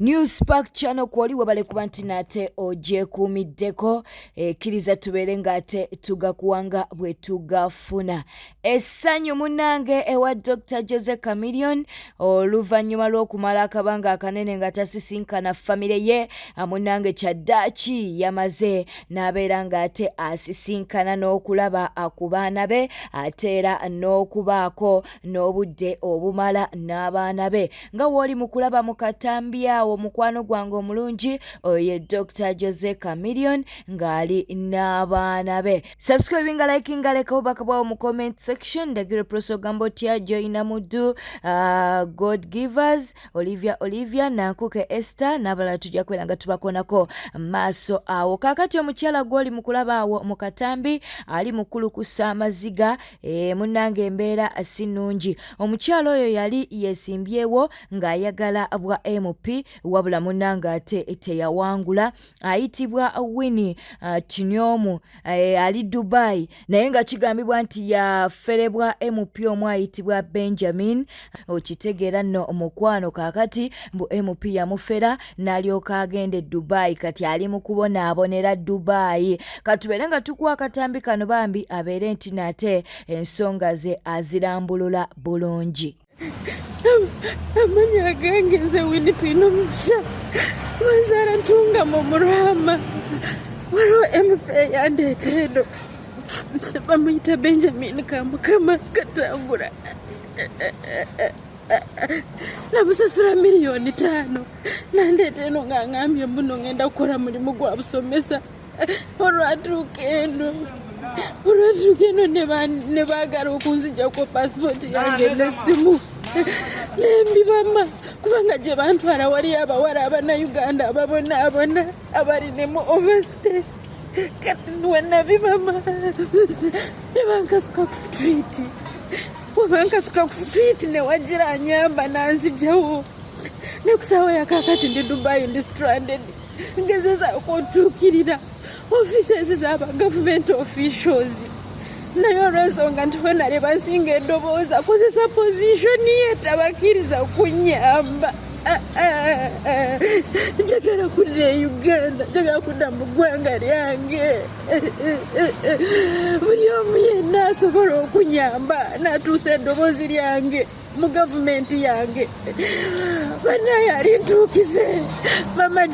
Newspark channel kwoli wabale kuba nti nate ogyekuumiddeko ekkiriza tubeere ng'ate tugakuwanga bwe tugafuna. Essanyu munnange ewa Dr. Jose Chameleone oluvannyuma lw'okumala akabanga akanene nga tasisinkana famire ye munnange Kyaddaaki yamaze n'abeera ng'ate asisinkana n'okulaba ku baana be ate era n'okubaako n'obudde obumala n'abaana be nga w'oli mu kulaba mu katambi awo mukwano gwange omulungi oye Dr. Jose Chameleone ng'ali n'abaana be. Subscribe nga like nga leka obubaka bwawo mu comment section. Ndagire proso gambo tya Joyina Muddu, God Givers, Olivia Nankuke Esther n'abalala tujja kwera nga tubakonako maaso awo. Kaakati omukyala gw'oli mu kulaba awo mu katambi ali mukulu kussa amaziga munnange embeera si nnungi. Omukyala oyo yali yesimbyewo ng'ayagala bwa MP wabula munnange ate teyawangula. Ayitibwa Winnie Kinyomu ali Dubai naye nga kigambibwa nti yaferebwa MP omu ayitibwa Benjamin. Okitegeera nno omukwano kaakati mbu MP yamufera n'alyoka agende Dubai kati ali mu kubonaabonera Dubai. Katubeere nga tukuwa akatambi kano bambi abeere nti nate ensonga ze azirambulula bulungi. Amanya gange ze Winnie twino mukisha wazara ntunga mu murama waro MP yandeeteedo bamuyita Benjamin Kamukama Katambura namusasula miliyoni 5 nandeeta eno ng'angambye mbuno ngenda kukola mulimu gwa busomesa olwatuuka eno ne baagala okunzijjako pasipoti yange n'essimu nembi bama kubanga gye bantwala wali abawala abanayuganda ababonaabona abalinemu overstay kati wenabibama nebankasuka ku street webankasuka ku street newagira anyamba nanzijawo nekusawo yakakati ndi Dubai ndi stranded ngezezaako otuukirira offices z'aba government officials naye olw'ensonga nti wenale basinga eddoboozi akozesa position ye tabakkiriza kunnyamba. Njagala kudda e Uganda, njagala kudda mu ggwanga lyange. Buli omu yenna asobola okunyamba n'atuusa eddoboozi lyange mu gavumenti yange. Banaye alintuukize Mama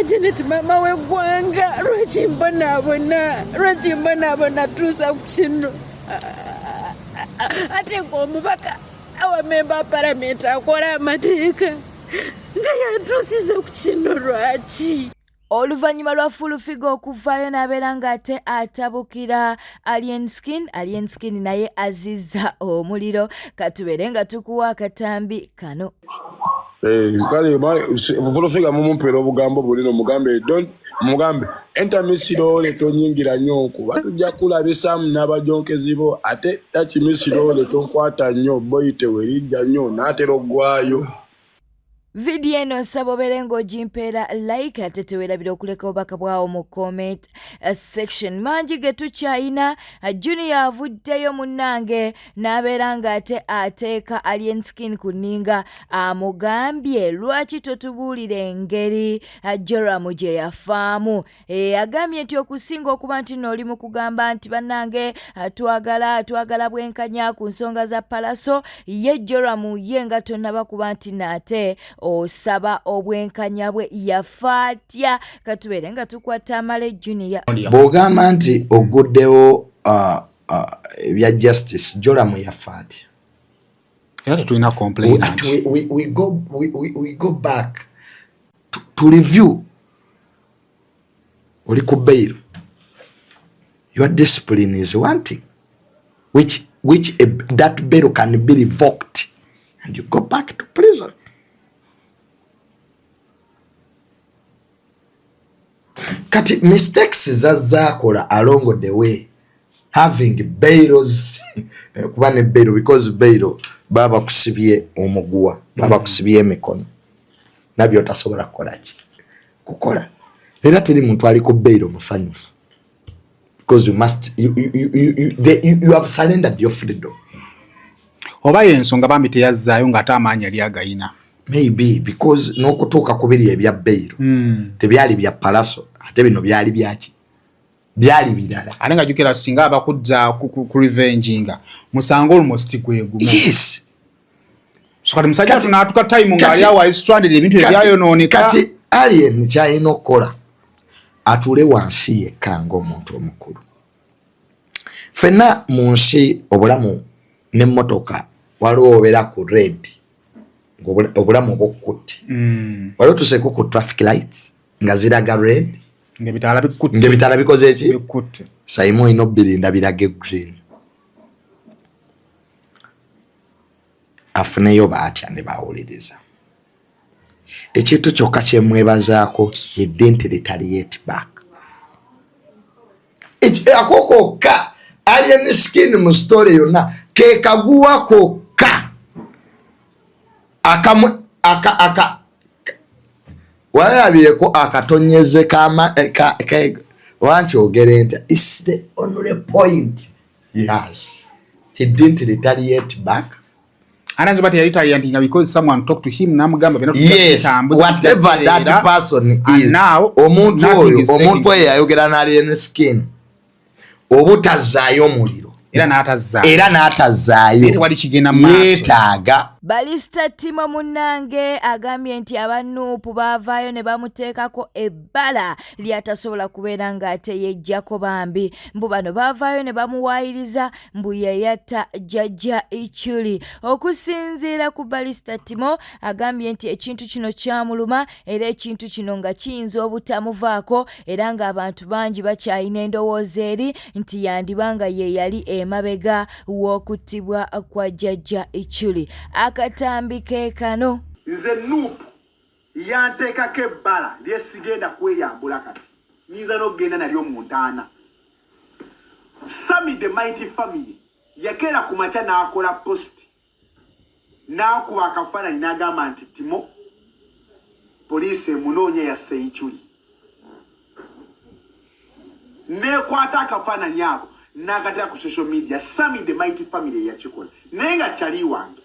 Janet mama w'eggwanga lwaki mbonaabona tuusa ku kino. Ate ng'omubaka awa memba paramenti akola amateeka nga yantuusiza ku kino lwaki? Oluvannyuma lwa Fulufigo okuvaayo n'abeera ng'ate atabukira Alien Skin naye azizza omuliro. Katubeere nga tukuwa akatambi kano. Kale Fulufigo mumumpeera obugambo bulino mugambe entamisirole tonyingira nnyo kuba tujja kulabisaamu n'abajonkezi bo ate takimisirole tonkwata nnyo boyite werijja nnyo n'atera oggwayo. Video eno nsaba obeere ng'ogimpeera like ate teweerabira okuleka obubaka bwawo mu comment section. Mangi ge tukyayina. Junior avuddeyo munnange n'abeera ng'ate ateeka Alien Skin ku nninga amugambye lwaki totubuulira engeri Joram gye yafaamu. Agambye nti okusinga okuba nti n'oli mu kugamba nti bannange twagala bwenkanya ku nsonga za Palaso, ye Joram ye nga tonnaba kuba nti nate osaba obwenkanya bwe yafa atya. Katubeere nga tukwata Amale Junior. Bw'ogamba nti oguddewo ebya justice, Joram yafa atya? Era tulina complainant. We go back to review. Oli ku bail. Your discipline is wanting, which that bail can be revoked and you go back to prison. Kati mistakes zazakola along the way, having bails kuba ne bail, because bail baba kusibye omuguwa, baba kusibye emikono nabyo otasobola kukola. Era teri muntu ali ku bail musanyufu, because you have surrendered your freedom. Oba yensonga bambi teyazzaayo ng'ate amaanyi ali agayina. maybe because n'okutuuka ku biri ebya bail tebyali bya palaso ate bino byali byaki byali birala ate nga jukira singa abakudza ku revenginga musango almost gwegu yes so kati musajja tunatuka time ngali awo is stranded ebintu ebyayonooneka kati alien kyalina okukola atule wansi yekka ng'omuntu omukulu fenna mu nsi obulamu n'emmotoka waliwo obeera ku red obulamu bw'okutte waliwo tuseeko ku traffic lights nga ziraga red ng'ebitaala bikoze eki sayimu olina obbirinda biraga green afuneyo baatya ne bawuliriza ekintu kyokka kyemwebazaako edente retaliate back akokokka alien skin mu story yonna ke kaguwa kokka walabireko akatonyeze wanti ogere nti is the only point yes he didn't retaliate back ananzo bati retaliating because someone talked to him namugamba yes whatever that person is now omuntu oyo yayogera na alien skin obutazaayo muliro era n'atazaayo wali kigenda maaso yeetaaga Balista Timo Munange agambye nti abanuupu baavaayo ne bamuteekako ebbala lyatasobola kubeera ng'ate yejjako bambi mbu bano baavaayo ne bamuwaayiriza mbu yeyatta jjajja Ichuli. Okusinziira ku Balista Timo agambye nti ekintu kino kyamuluma era ekintu kino nga kiyinza obutamuvaako era ng'abantu bangi bakyalina endowooza eri nti yandibanga ye yali emabega w'okuttibwa kwa jjajja Ichuli. Akatambike kano nze nuupu yanteekako ebbala lyesigenda kweyambula kati nyinza n'okugenda nalyo mu ntaana. Sami the Mighty Family yakeera ku makya n'akola posti n'akuba akafaananyi n'agamba nti Timo poliisi emunoonya yasse Ichuli. Neekwata akafaananyi ako n'akateeka ku social media. Sami the Mighty Family yakikola naye nga kyali wange.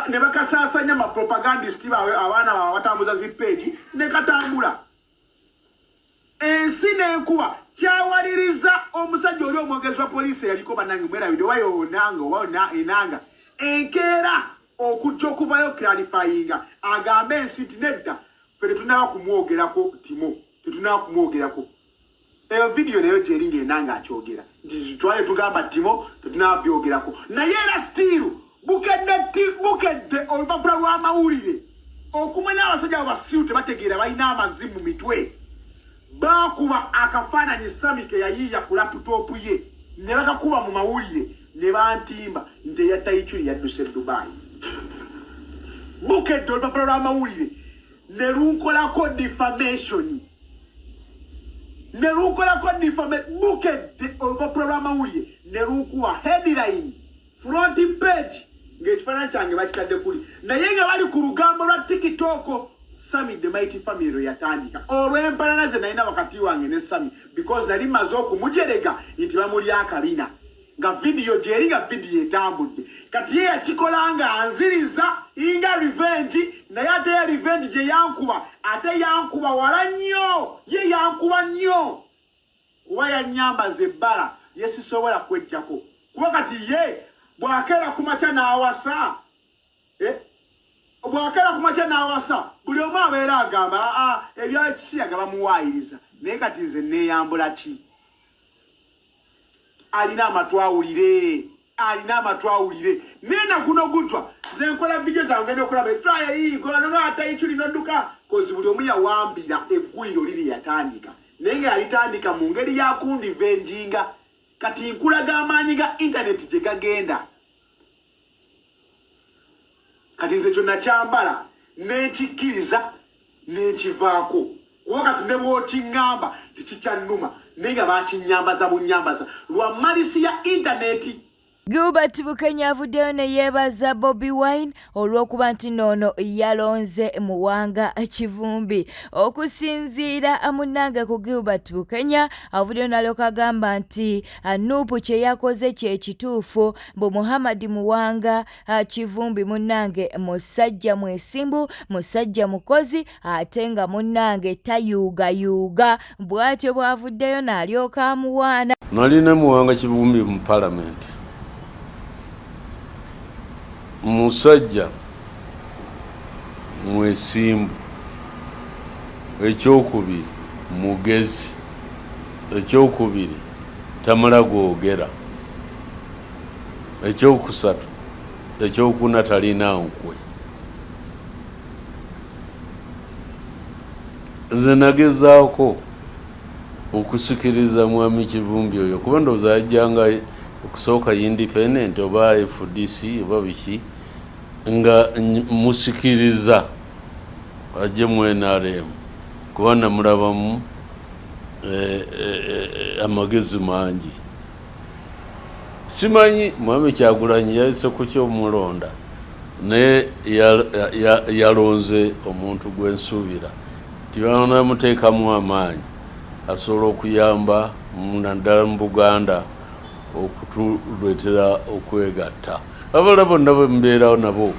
Ne bakasaasanya amapropagandist baabwe abaana baabwe batambuza zipeegi ne katambula. Ensi n'enkuba kyawaliriza omusajja oli omwogezi wa poliisi yaliko bannange mwerabidde oba yoonanga oba enanga enkeera okujja okuvayo clarifyinga agambe ensi nti nedda ffe tetunaba kumwogerako Timo tetunaba kumwogerako. Eyo vidiyo nayo gyeringa enanga akyogera nti twale tugamba Timo tetunaba byogerako naye era stiiru bukedde olupapula lw'amawulire okumwe n'abasajja abo basiru tebategeera balina amazi mu mitwe bakuba akafaananyi Sami ke yayiiya ku laputopu ye ne bakakuba mu mawulire ne bantimba nti eyatta Ichuli yadduse Dubai. Bukedde olupapula lw'amawulire ne lunkolako defamation bukedde olupapula lw'amawulire ne lukuwa headline front page ng'ekifaananyi kyange bakitadde kuli naye nga bali ku lugambo lwa TikTok. Sami the Mighty Family yatandika olw'empalana ze nalina wakati wange ne Sami because nali maze okumujerega nti bamuli akabina nga vidiyo gyeri nga vidiyo etambudde kati ye yakikola nga anziriza inga revenge naye ate ye revenge gye yankuba ate yankuba wala nnyo ye yankuba nnyo kuba yannyambaza ebbala ye sisobola kwejjako kuba kati ye bw'akeera ku makya n'awasa buli omu abeera agamba ebyakisiyaga bamuwaayiriza naye kati nze neeyambula ki? Alina amatu awulire naye naguno gutwa nze nkola vidiyo zange ngenda okulaba etwaya yiigolanoga ate Ichuli nodduka kozi buli omu yawambira egguliro liri yatandika naye nga yalitandika mu ngeri yakundivenjinga kati nkulaga amaanyi ga intaneti gye gagenda. Kati nze kyonna kyambala n'ekikkiriza n'ekivaako kuba kati ne bw'okiŋŋamba tekikyannuma naye nga bakinnyambaza bunnyambaza lwa malisi ya intaneti Gilbert Bukenya avuddeyo ne yeebaza Bobi Wine olw'okuba nti noono yalonze Muwanga Kivumbi. Okusinziira munnange ku Gilbert Bukenya avuddeyo n'alyoka agamba nti Nuupu kye yakoze kye kituufu, mbu Muhammad Muwanga Kivumbi munnange musajja mwesimbu, musajja mukozi, ate nga munnange tayuugayuuga. Bw'atyo bw'avuddeyo n'alyoka amuwaana. Nali ne Muwanga Kivumbi mu Parliament. Musajja mwesimbu, ekyokubiri mugezi, ekyokubiri tamala googera, ekyokusatu ekyokuna talina nkwe. Nze nagezaako okusikiriza mwami Kivumbi oyo kuba ndowooza yajjanga okusooka independent oba FDC oba biki, nga musikiriza ajje mu NRM kuba namulabamu amagezi mangi. Simanyi Mwami Kyagulanyi yayise ku ky'omulonda naye yalonze omuntu gwensuubira tibanamuteekamu amaanyi asobola okuyamba naddala mu Buganda okutuleetera okwegatta. Abala bonna bwe mbeerawo nabo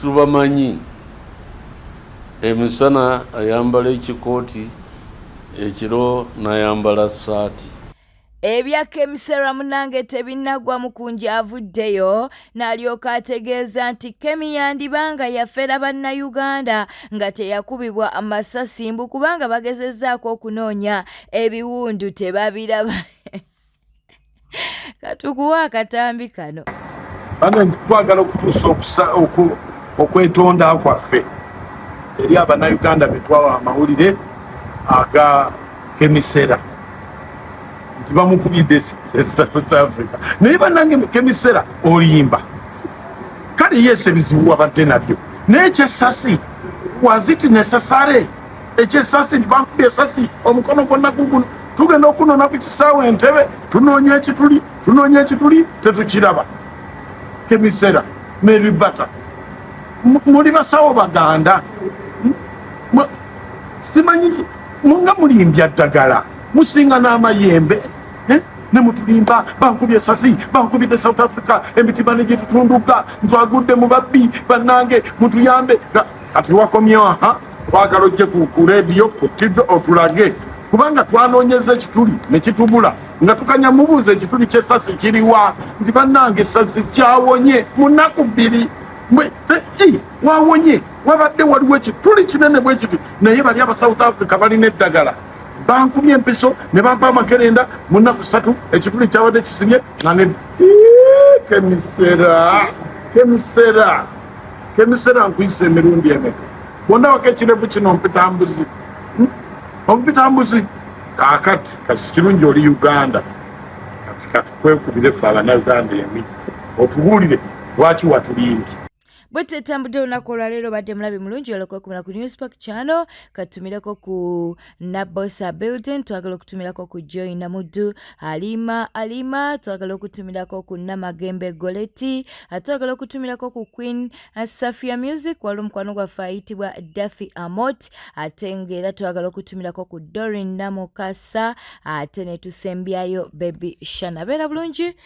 tubamanyi. Emisana ayambala ekikooti, ekiro n'ayambala ssaati. Ebya Kemisera munnange tebinnagwa mukunji avuddeyo n'alyoka ategeeza nti Kemi yandibanga yafera bannayuganda nga teyakubibwa amasasi mbu kubanga bagezezzaako okunoonya ebiwundu tebabiraba. Katukuwa akatambi kano. Bana twagala okutuusa okwetonda kwaffe eri abannayuganda betwawa amawulire aga Kemisera nti bamukubidde South Africa. Naye bannange Kemisera olimba kale yese ebizibu wabadde nabyo naye ekyessasi waziti necessary ekyessasi bankubye essasi omukono gwonna guguno tugenda okunona ku kisaawe Entebbe tunoonya ekituli tetukiraba. Kemisera Mary Bata muli basawo baganda simanyi munga mulimbya ddagala musinga n'amayembe ne mutulimba bankubye essasi bankubidde South Africa emitima ne gyetutunduka ntwagudde mu babbi bannange mutuyambe. Kati wakomyewo twagala ojje ku radio ku TV otulage kubanga twanoonyeza ekituli ne kitubula nga tukanya mubuuza ekituli ky'essasi kiriwa nti bannange essasi kyawonye mu nnaku bbiri wawonye wabadde waliwo ekituli kinene bwe kiti naye bali aba South Africa balina eddagala bankubye empiso ne bampa amakerenda mu nnaku 3 ekituli kyabadde kisibye nga ne Kemisera nkuyisa emirundi emeka bonna wako ekirevu kino ompita mbuzi kaakati kasi kirungi oli Uganda kati kwekubire ffe abannayuganda emikko otubuulire lwaki watulimbye. Bwete tambudde olunaku olwaleero badde mulabi mulungi olw'okwekumira ku Newspark Channel. Katumireko ku Nabosa Building, twagala okutumirako ku Joy Namuddu Alima, twagala okutumirako ku Namagembe Goleti, twagala okutumirako ku Queen Safia Music, wali omukwano gwaffe ayitibwa Daffy Amot, ate ng'era twagala okutumirako ku Dorin Namukasa, ate ne tusembyayo Baby Shana. Beera bulungi.